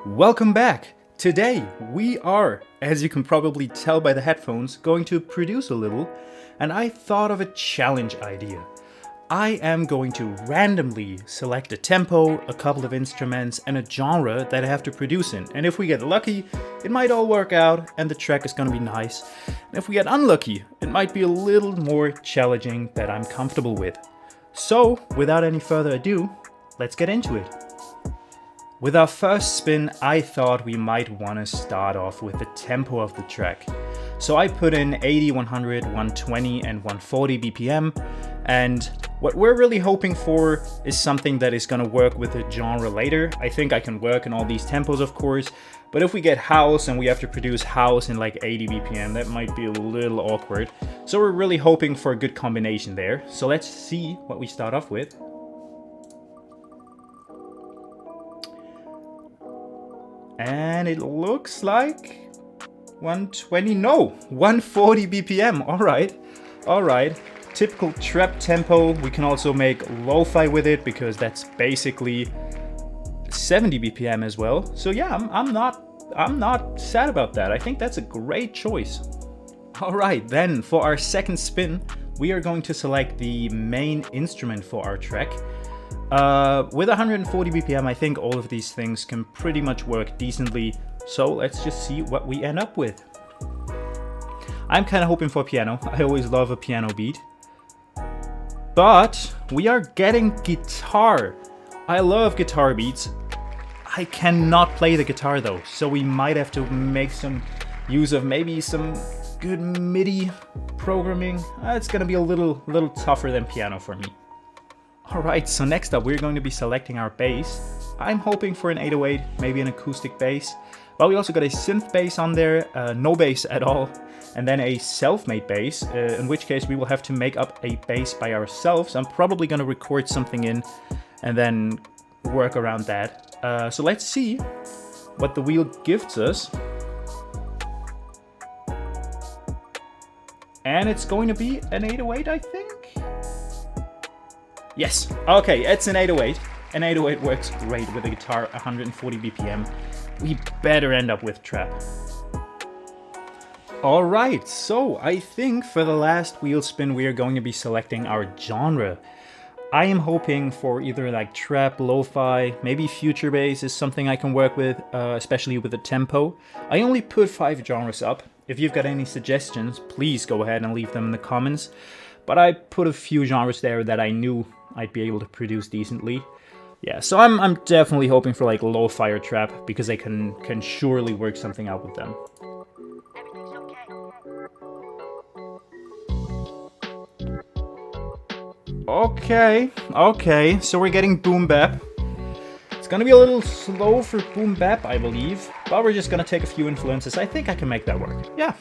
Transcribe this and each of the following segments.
Welcome back! Today we are, as you can probably tell by the headphones, going to produce a little, and I thought of a challenge idea. I am going to randomly select a tempo, a couple of instruments, and a genre that I have to produce in. And if we get lucky, it might all work out and the track is gonna be nice. And if we get unlucky, it might be a little more challenging that I'm comfortable with. So, without any further ado, let's get into it. With our first spin, I thought we might want to start off with the tempo of the track. So I put in 80, 100, 120 and 140 BPM, and what we're really hoping for is something that is going to work with the genre later. I think I can work in all these tempos, of course, but if we get house and we have to produce house in like 80 BPM, that might be a little awkward. So we're really hoping for a good combination there. So let's see what we start off with. And it looks like 120, no, 140 BPM. All right. Typical trap tempo. We can also make lo-fi with it because that's basically 70 BPM as well. So yeah, I'm not sad about that. I think that's a great choice. All right, then for our second spin, we are going to select the main instrument for our track. With 140 BPM, I think all of these things can pretty much work decently. So let's just see what we end up with. I'm kind of hoping for piano. I always love a piano beat. But we are getting guitar. I love guitar beats. I cannot play the guitar though, so we might have to make some use of maybe some good MIDI programming. It's gonna be a little tougher than piano for me. Alright, so next up we're going to be selecting our bass. I'm hoping for an 808, maybe an acoustic bass. But we also got a synth bass on there, no bass at all. And then a self-made bass, in which case we will have to make up a bass by ourselves. I'm probably going to record something in and then work around that. So let's see what the wheel gives us. And it's going to be an 808, I think. Yes, okay, it's an 808. An 808 works great with a guitar 140 BPM. We better end up with trap. Alright, so I think for the last wheel spin we are going to be selecting our genre. I am hoping for either like trap, lo-fi, maybe future bass is something I can work with, especially with the tempo. I only put 5 genres up. If you've got any suggestions, please go ahead and leave them in the comments. But I put a few genres there that I knew I'd be able to produce decently. Yeah, so I'm definitely hoping for like lo-fi or trap because I can surely work something out with them. Okay, so we're getting boom bap. It's gonna be a little slow for boom bap, I believe, but we're just gonna take a few influences. I think I can make that work. Yeah.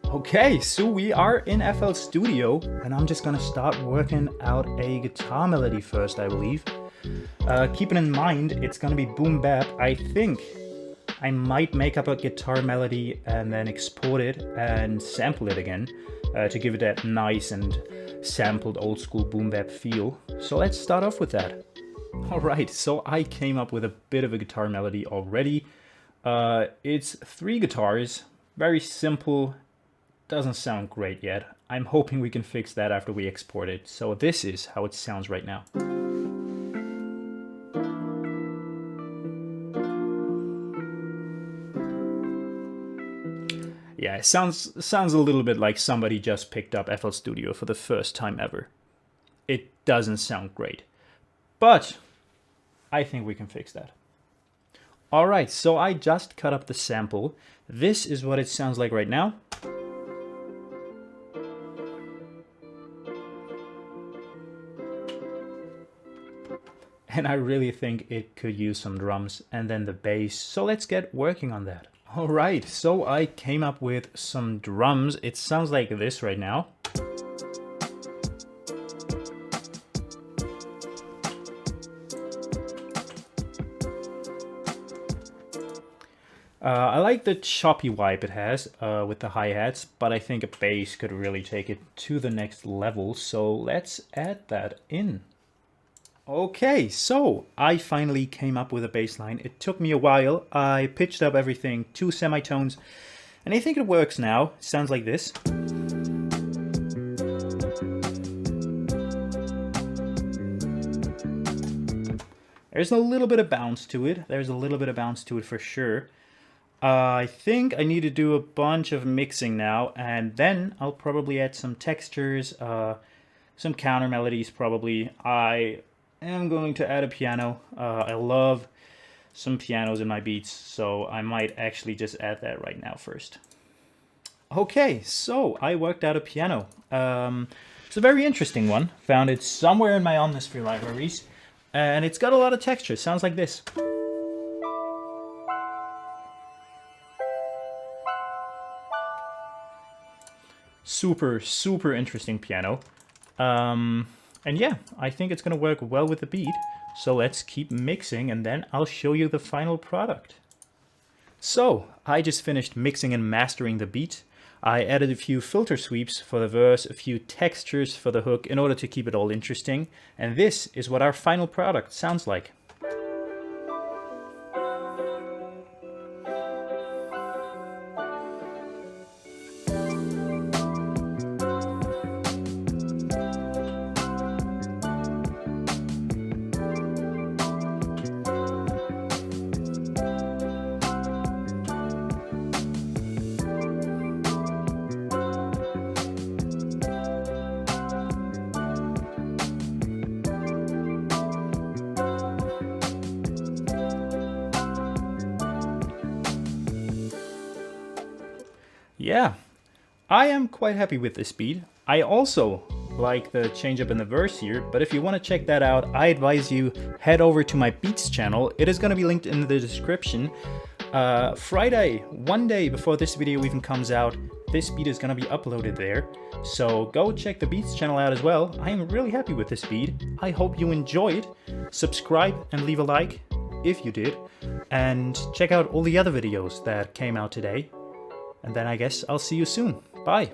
Okay, so we are in FL Studio, and I'm just gonna start working out a guitar melody first, I believe. Keeping in mind, it's gonna be boom bap. I think I might make up a guitar melody and then export it and sample it again to give it that nice and sampled old school boom bap feel. So let's start off with that. Alright, so I came up with a bit of a guitar melody already. It's 3 guitars, very simple. Doesn't sound great yet. I'm hoping we can fix that after we export it. So this is how it sounds right now. Yeah, it sounds a little bit like somebody just picked up FL Studio for the first time ever. It doesn't sound great, but I think we can fix that. Alright, so I just cut up the sample. This is what it sounds like right now. And I really think it could use some drums and then the bass, so let's get working on that. Alright, so I came up with some drums. It sounds like this right now. I like the choppy vibe it has with the hi-hats, but I think a bass could really take it to the next level, so let's add that in. Okay, so I finally came up with a bass line. It took me a while. I pitched up everything, 2 semitones, and I think it works now. It sounds like this. There's a little bit of bounce to it. There's a little bit of bounce to it for sure. I think I need to do a bunch of mixing now, and then I'll probably add some textures, some counter melodies probably. I am going to add a piano. I love some pianos in my beats, so I might actually just add that right now first. Okay, so I worked out a piano. It's a very interesting one. Found it somewhere in my Omnisphere libraries, and it's got a lot of texture. Sounds like this. Super interesting piano. And yeah, I think it's gonna work well with the beat. So let's keep mixing and then I'll show you the final product. So I just finished mixing and mastering the beat. I added a few filter sweeps for the verse, a few textures for the hook in order to keep it all interesting. And this is what our final product sounds like. Yeah, I am quite happy with this beat. I also like the change up in the verse here, but if you want to check that out, I advise you head over to my Beats channel. It is going to be linked in the description. Friday, one day before this video even comes out, this beat is going to be uploaded there. So go check the Beats channel out as well. I am really happy with this beat. I hope you enjoyed. Subscribe and leave a like if you did. And check out all the other videos that came out today. And then I guess I'll see you soon. Bye.